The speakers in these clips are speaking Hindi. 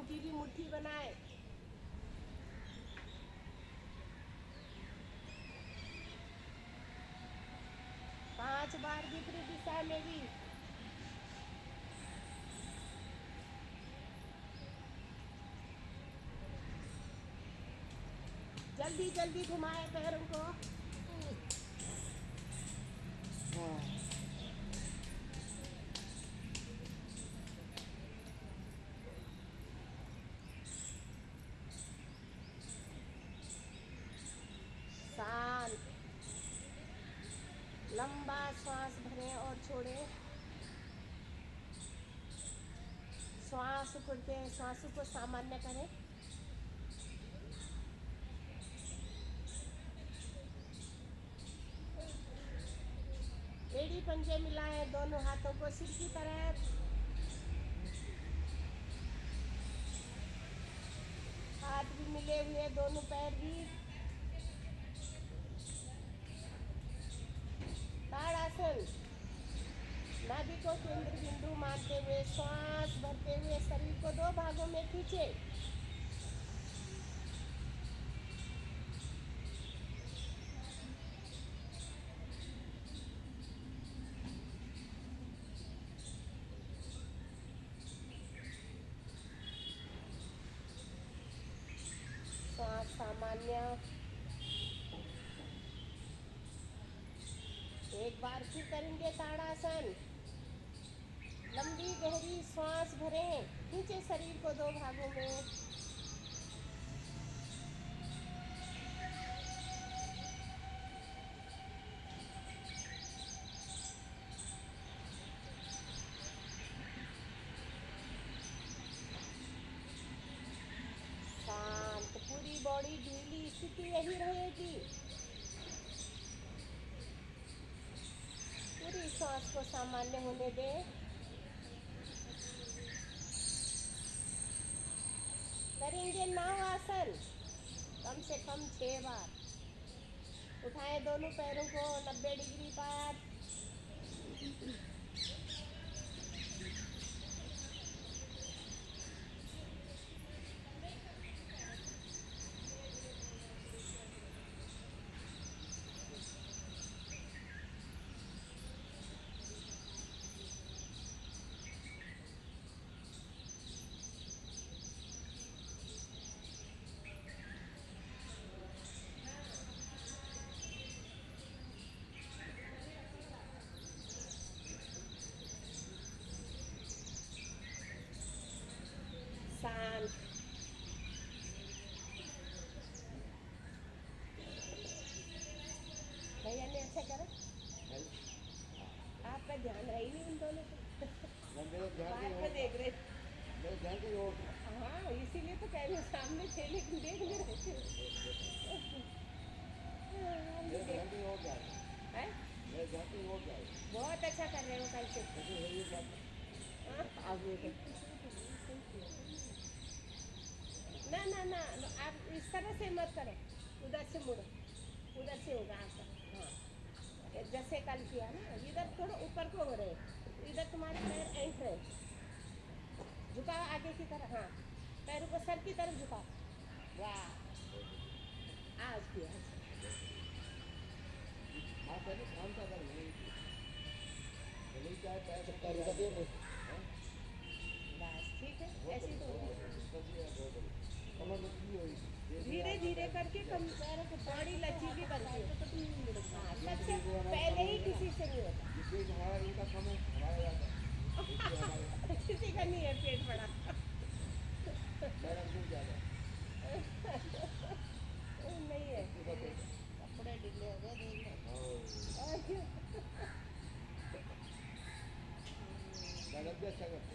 नुकीली मुट्ठी बनाए। 5 बार विपरीत दिशा में भी। जल्दी जल्दी घुमाए पैरों को। शांत। लंबा श्वास भरें और छोड़ें। श्वास करके श्वासों को सामान्य करें। एड़ी पंजे मिलाएं दोनों हाथों को सिर की तरफ। हाथ भी मिले हुए, दोनों पैर भी। ताड़ासन। नाभि को केंद्र बिंदु मानते हुए श्वास भरते हुए शरीर को 2 भागों में खींचे। श्वास सामान्य। एक बार फिर करेंगे ताड़ासन। लंबी गहरी श्वास भरें, खींचे शरीर को 2 भागों में। शांत, पूरी बॉडी ढीली, स्थिति यही रहेगी। पूरी श्वास को सामान्य होने दें। करेंगे नाव आसन, कम से कम 6 बार। उठाएं दोनों पैरों को 90 डिग्री पर। शांत। भैया ने अच्छा करा। आपका ध्यान है ही नहीं उन दोनों पे। बाहर पे देख रहे। हाँ, इसीलिए तो कह रही हूँ, सामने थे लेकिन देख नहीं रहे थे। बहुत अच्छा कर रहे हो कल से। ना ना ना, आप इस तरह से मत करो, उधर से मुड़ो, उधर से होगा आपका। हाँ, जैसे कल किया ना, इधर थोड़ा ऊपर को हो रहे, इधर तुम्हारे पैर एंट रहे। झुकाओ आगे की तरफ। हाँ, पैरों को सर की तरफ झुकाओ। वाह, आज किया। बस ठीक है, ऐसे ही तो धीरे धीरे करके कम पैरों को बॉडी लचीली बनती है। हाँ, सबसे पहले ही किसी से नहीं होता। किसी का नहीं है पेट बड़ा। नहीं है, कपड़े ढीले हो गए। आप भी अच्छा करते।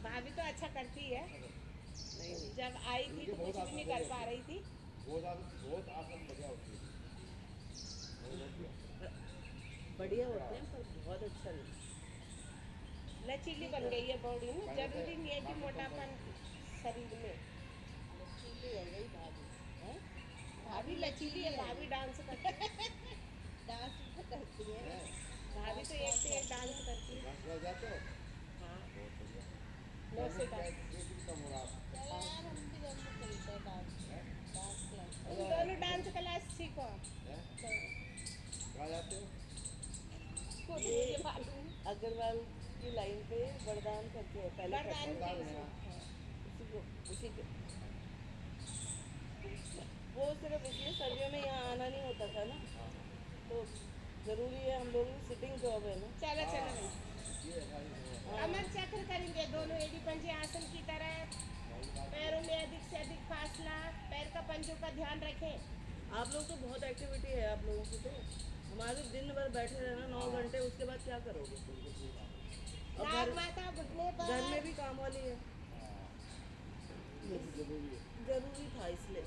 भाभी तो अच्छा करती है। नहीं, जब आई थी तो कुछ भी नहीं कर पा रही थी। बहुत आसन बढ़िया होती है। बढ़िया होते हैं पर बहुत अच्छा नहीं। लचीली बन गई है बॉडी ना, जरूरी नहीं है कि मोटापन शरीर में। लचीली हो गई भाभी। है भाभी लचीली है, भाभी डांस करती है। डांस भी करती है भाभी, तो एक से एक डांस करती है। हाँ, से डांस। चलो यार हम भी दोनों चलते हैं डांस डांस क्लास। तुम दोनों डांस क्लास सीखो। हाँ। खुद मुझे मालूम। अग्रवाल की लाइन पे वरदान करके है, पहले वरदान करते की थे। हाँ। उसी को उसी के वो सिर्फ इसलिए सर्दियों में यहाँ आना नहीं होता था ना, तो ज़रूरी है, हम लोग की सिटिंग जॉब है ना। चलो चलो भाई। कमर चक्र करेंगे दोनों एड़ी पंजे आसन की तरह। पैरों में अधिक से अधिक फासला। पैर का पंजों का ध्यान रखें। आप लोग तो बहुत एक्टिविटी है आप लोगों की, तो हमारे तो दिन भर बैठे रहना 9 घंटे, उसके बाद क्या करोगे? और नाग घर माता घुटने पर। घर में भी काम वाली है, जरूरी था इसलिए।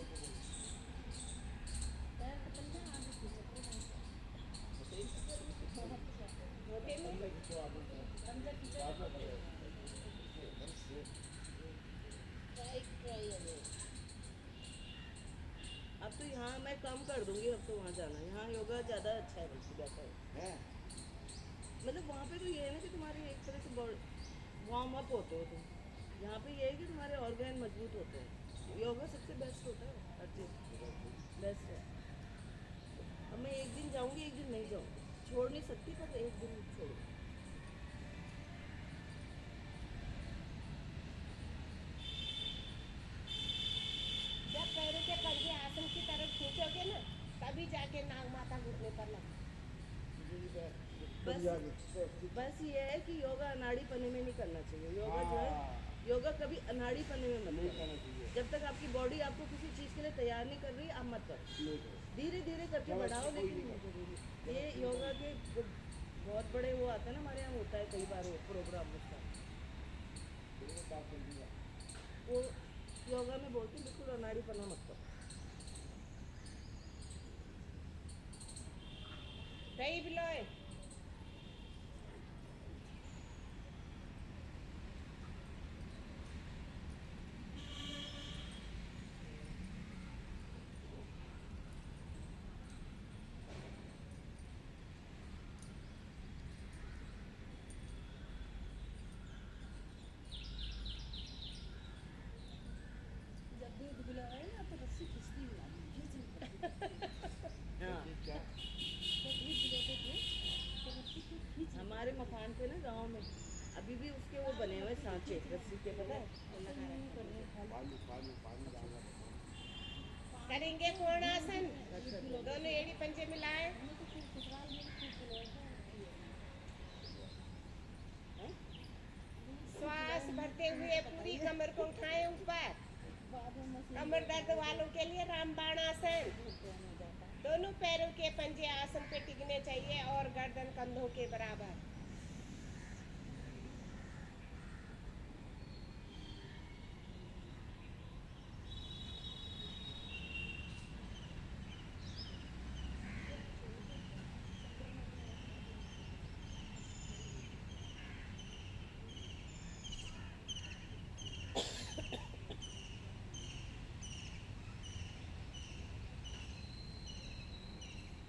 पैर का पंजा आगे खींचो। घोटे में पंजा खींचो। Try again. अब तो यहाँ मैं कम कर दूंगी, अब तो वहाँ जाना, यहाँ योगा ज़्यादा अच्छा है, बल्कि बेटर है। मतलब वहाँ पे तो ये है ना कि तुम्हारी एक तरह से वार्म अप होते हो तुम, यहाँ पे ये है कि तुम्हारे ऑर्गन मजबूत होते हैं। योगा सबसे बेस्ट होता है, हर चीज़ बेस्ट है। अब मैं एक दिन जाऊँगी, एक दिन नहीं जाऊँगी, छोड़ नहीं सकती, पर एक दिन छोड़ूंगी। जब पैरों के पंजे आसन की तरफ खींचोगे ना, तभी जाके नाग माता घुटने पर लगे। बस ये है कि योगा अनाड़ी पने में नहीं करना चाहिए। योगा जो है, योगा कभी अनाड़ी पने में मत करो। जब तक आपकी बॉडी आपको किसी चीज़ के लिए तैयार नहीं कर रही, आप मत करो। धीरे धीरे करके बढ़ाओ, लेकिन ये योगा के जो बहुत बड़े वो आते हैं ना, हमारे यहाँ होता है कई बार वो प्रोग्राम उसका, वो योगा में बोलते हैं बिल्कुल अनाड़ी पना मत करो। दही बिलोए। जब दूध पिलाए ना तो रस्सी खींचती हुई आती है, खींच नहीं पड़ती। हाँ, जब दूध पिलाते थे तो रस्सी को खींच नहीं हमारे मकान पे ना गांव में अभी भी उसके वो बने हुए सांचे रस्सी के, पता है? कर रहे खाली। करेंगे कोणासन। दोनों एड़ी पंजे मिलाए। हमें तो फिर ससुराल में भी खूब पिलाया हाँ? श्वास भरते हुए पूरी कमर को उठाएं ऊपर। बाद में मशीन कमर दर्द वालों के लिए रामबाण आसन। धोते हो जाता है। दोनों पैरों के पंजे आसन पे टिकने चाहिए और गर्दन कंधों के बराबर।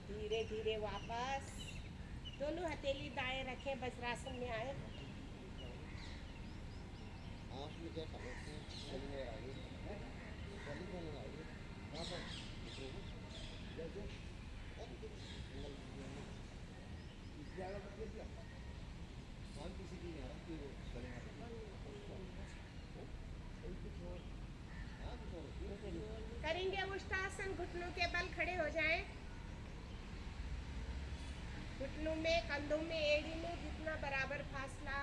धीरे धीरे वापस। दोनों हथेली दाएं रखें, वज्रासन में आए। करेंगे उष्टासन। घुटनों के बल खड़े हो जाएं। घुटनों में, कंधों में, एड़ी में जितना बराबर फासला।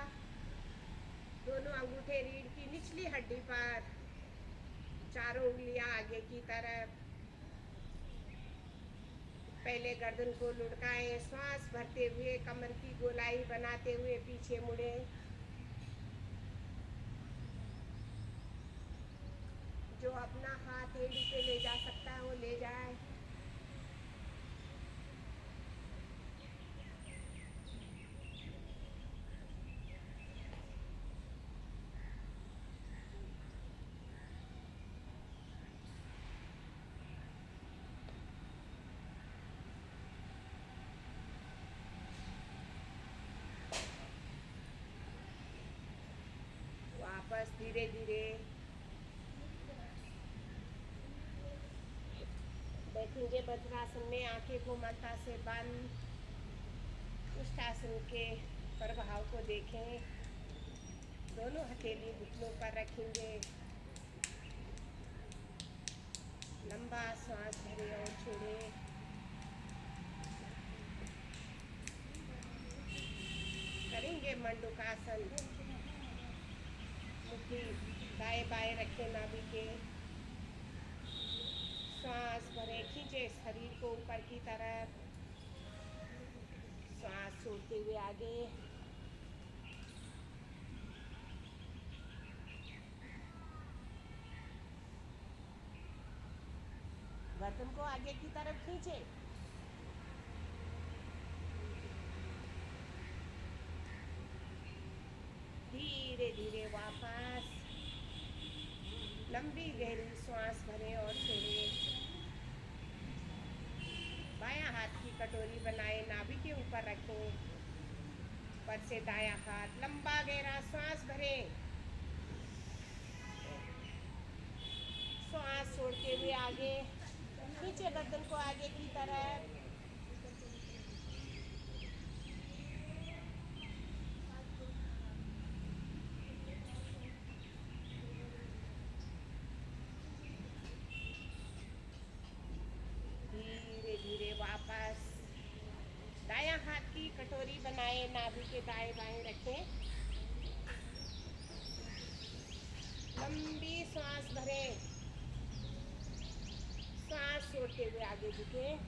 दोनों अंगूठे रीढ़ की निचली हड्डी पर। चारों उंगलियां आगे की तरफ। पहले गर्दन को लुढ़काएं, श्वास भरते हुए कमर की गोलाई बनाते हुए पीछे मुड़े। जो अपना हाथ एड़ी पे ले जा सकता है वो ले जाए। वापस धीरे धीरे। बैठेंगे वज्रासन में, आंखें को ममता से बंद। उष्टासन के प्रभाव को देखें। दोनों हथेली घुटनों पर रखेंगे। लंबा सांस भरें और छोड़ें। करेंगे मंडूकासन। मुट्ठी दाएं बाएं रखें नाभि के। सांस भरें, खींचे शरीर को ऊपर की तरफ। सांस छोड़ते हुए आगे। गर्दन को आगे की तरफ खींचे। धीरे धीरे वापस। लंबी गहरी सांस भरें और छोड़ें। बायां हाथ की कटोरी बनाए, नाभि के ऊपर रखें। ऊपर से दायां हाथ, लंबा गहरा सांस भरें। सांस छोड़ते हुए आगे। खींचे गर्दन को आगे की तरफ। धीरे धीरे वापस। दायां हाथ की कटोरी बनाए, नाभि के दाएं बाएं रखें। लंबी सांस भरें। सांस छोड़ते हुए आगे झुकें।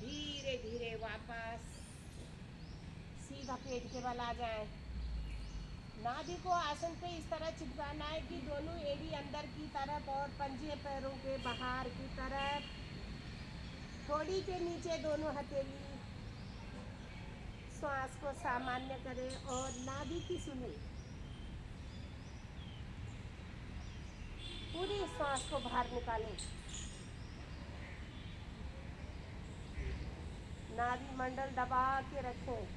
धीरे धीरे वापस। सीधा पेट के बल आ जाए। नाभि को आसन पे इस तरह चिपकाना है कि दोनों एड़ी अंदर की तरफ और पंजे पैरों के बाहर की तरफ। थोड़ी के नीचे दोनों हथेली। श्वास को सामान्य करें और नाभि की सुने। पूरी श्वास को बाहर निकालें। नाभि मंडल दबा के रखें।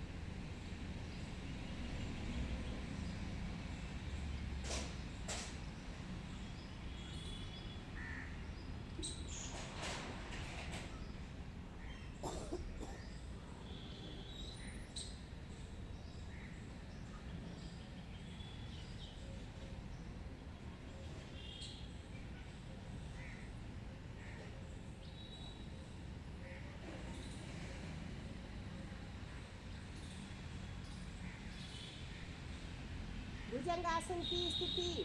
भुजंगासन की स्थिति।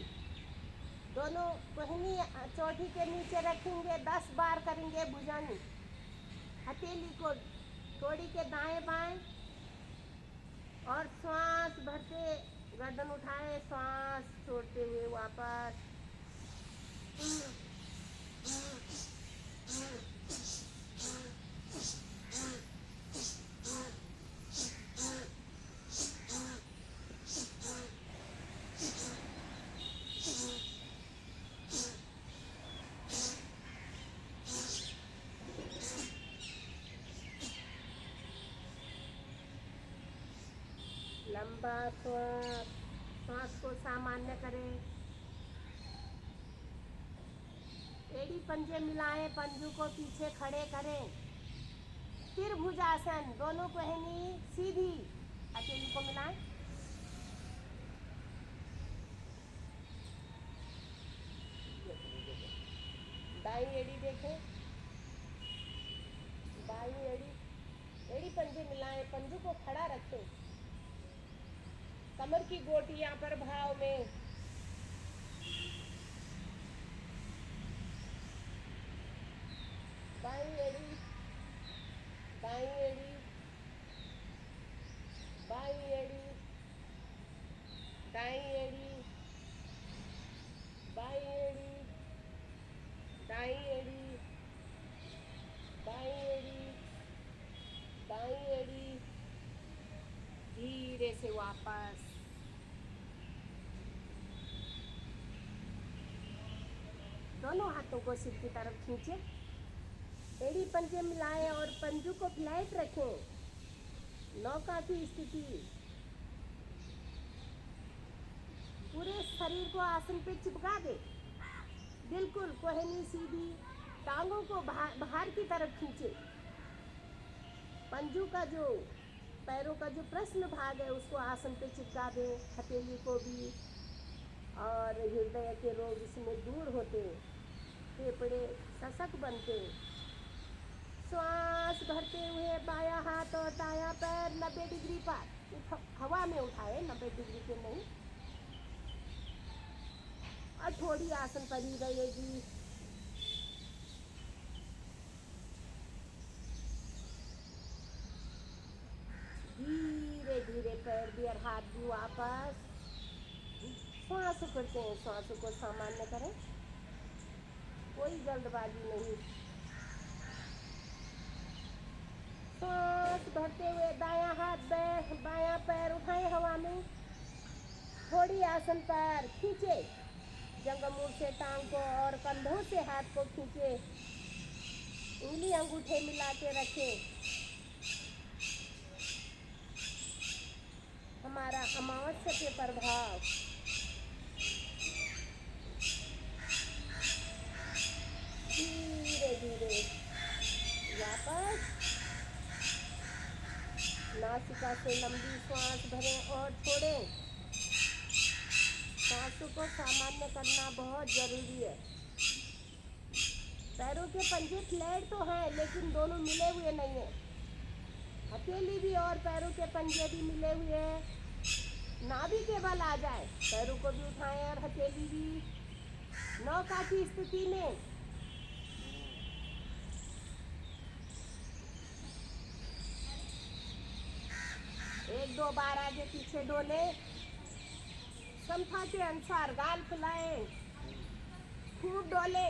दोनों कोहनी चोटी के नीचे रखेंगे। 10 बार करेंगे भुजंग। हथेली को थोड़ी के दाएं बाएं और श्वास भरते गर्दन उठाए, श्वास छोड़ते हुए वापस। लंबा श्वास। श्वास को सामान्य करें। एड़ी पंजे मिलाएं, पंजों को पीछे खड़े करें। फिर भुजासन, दोनों कोहनी सीधी। हथेली को मिलाएं। दाई एड़ी देखें। बाई एड़ी। एड़ी पंजे मिलाएं, पंजों को खड़ा रखें। कमर की गोटियां पर भाव में। बाई एड़ी, दाई एड़ी, बाई एड़ी, दाई एड़ी, बाई एड़ी, दाई एड़ी, बाई एड़ी, दाई एड़ी। धीरे से वापस। दोनों हाथों को सिर की तरफ खींचे, एड़ी पंजे मिलाएं और पंजों को फ्लैट रखें। नौका की स्थिति, पूरे शरीर को आसन पे चिपका दे, बिल्कुल कोहनी सीधी, टांगों को बाहर की तरफ खींचे। पंजों का जो पैरों का जो प्रश्न भाग है उसको आसन पे चिपका दे, हथेली को भी। और हृदय के रोग इसमें दूर होते, फेफड़े सशक्त बनते। श्वास भरते हुए बायां हाथ और दायां पैर 90 डिग्री पर हवा में उठाए, 90 डिग्री पे नहीं। और थोड़ी आसन पर ही रहेगी। धीरे धीरे पैर भी और हाथ भी वापस। श्वास करते हैं, श्वासों को सामान्य करें, कोई जल्दबाजी नहीं। सांस भरते हुए दायां हाथ बायां पैर उठाएं हवा में, थोड़ी आसन पर खींचे, जंगमूल से टांग को और कंधों से हाथ को खींचे, उंगली अंगूठे मिला के रखें। हमारा अमावस्या के प्रभाव, धीरे धीरे वापस। नासिका से लंबी श्वास भरें और छोड़ें। सांसों को सामान्य करना बहुत जरूरी है। पैरों के पंजे फ्लैट तो हैं लेकिन दोनों मिले हुए नहीं है। हथेली भी और पैरों के पंजे भी मिले हुए हैं। नाभि के बल आ जाए, पैरों को भी उठाएं और हथेली भी। नौका की स्थिति में एक दो बार आगे पीछे डोले, समता के अनुसार गाल फुलाएं, खूब डोले,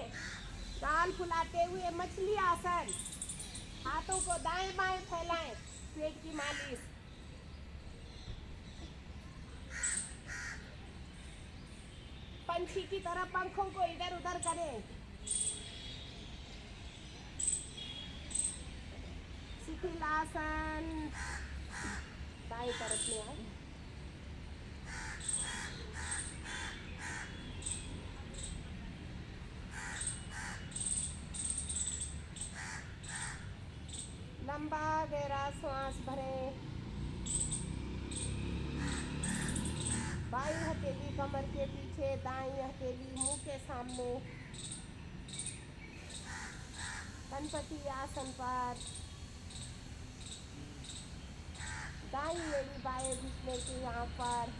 गाल फुलाते हुए मछली आसन। हाथों को दाएं बाएं फैलाएं, पेट की मालिश। पंछी की तरह पंखों को इधर उधर करें। शिथिलासन, दाएं तरफ में आए। लंबा गहरा श्वास भरें। बाईं हथेली कमर के पीछे, दाईं हथेली मुंह के सामने। गणपति आसन पर दाईं एड़ी बाएं घुटने के यहाँ पर।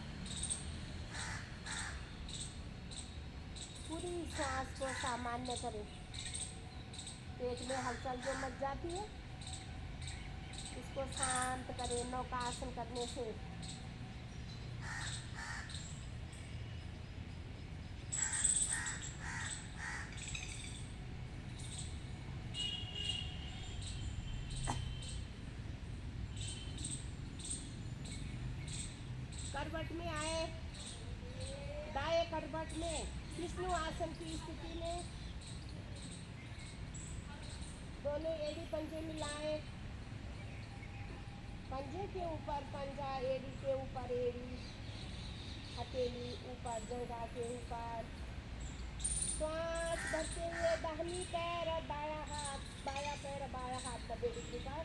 पूरी श्वास को सामान्य करें। पेट में हलचल जो मच जाती है इसको शांत करें नौका आसन करने से। करवट में आए, दाएं करवट में विष्णु आसन की स्थिति में दोनों एड़ी पंजे मिलाएं। पंजे के ऊपर पंजा, एड़ी के ऊपर एड़ी, हथेली ऊपर जंघा के ऊपर। श्वास भरते हुए दाहिनी पैर और बायां पैर और बायां हाथ 90 डिग्री पर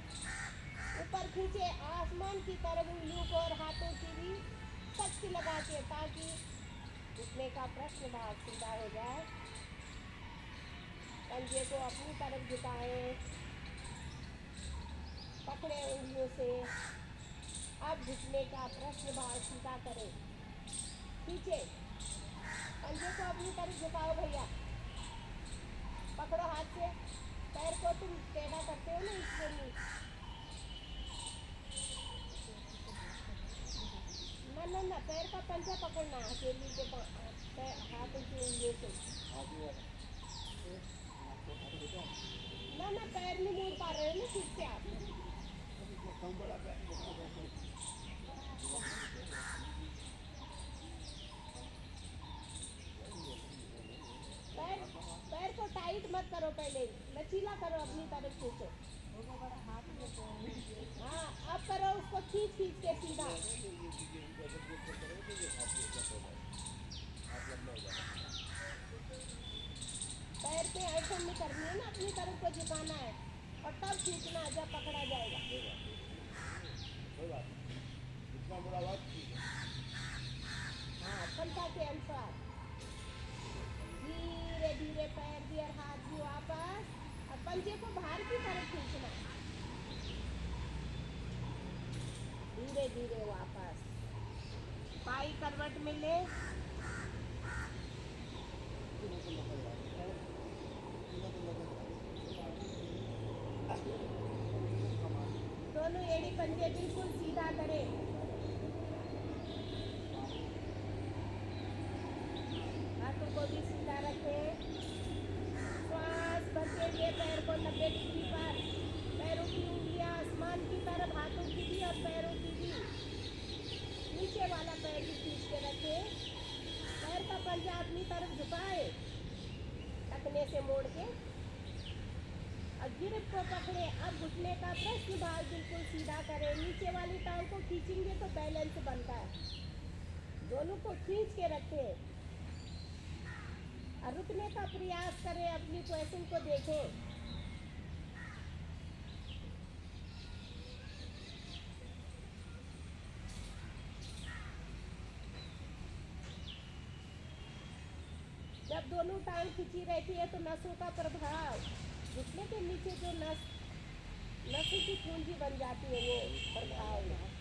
ऊपर खींचे, आसमान की तरफ उंगलियों को और हाथों की भी शक्ति लगा के, ताकि घुटने का प्रश्न भाग सीधा हो जाए। पंजे को अपनी तरफ झुकाएं, पकड़े उंगलियों से। अब घुटने का प्रश्न भाग सीधा करें, खींचे, पंजे को अपनी तरफ झुकाओ भैया, पकड़ो हाथ से। पैर को तुम टेढ़ा करते हो ना, इसके लिए ना पैर का पंजा पकड़ना, हथेली के हाथों की उंगलियों से। ना पैर नहीं मोड़ पा रहे हो ना ठीक से आप। पैर टाइट मत करो, पहले लचीला करो, अपनी तरफ खींचो। हाँ, अब करो उसको खींच खींच के सीधा। पैर पे ऐसा नहीं करनी है ना, अपनी तरफ को झुकाना है और तब खींचना जब पकड़ा जाएगा। हाँ, क्षमता के अनुसार धीरे धीरे पैर भी और हाथ भी वापस, और पंजे को बाहर की तरफ खींचना, धीरे धीरे वापस। पाई करवट में ले, दोनों एड़ी पंजे बिल्कुल सीधा करें। हाथों को भी सीधा रखें। श्वास भरते हुए पैर को 90 डिग्री पर, पैरों की उंगलियां आसमान की तरफ, हाथों की भी और पैरों की भी। नीचे वाला पैर भी खींच के रखें। पैर का पंजा अपनी तरफ झुकाए, टखने से मोड़ के, और गिरफ्त को पकड़े। अब घुटने का प्रश्न भाग बिल्कुल सीधा करें। नीचे वाली टांग को खींचेंगे तो बैलेंस बनता है। दोनों को खींच के रखें और रुकने का प्रयास करें, अपनी पोजीशन को देखें। जब दोनों टांग खींची रहती है तो नसों का प्रभाव, घुटने के नीचे जो नसों की पूंजी बन जाती है, वो प्रभाव है।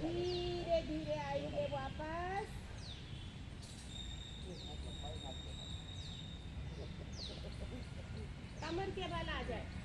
धीरे धीरे आएंगे वापस। कमर के बल आ जाए।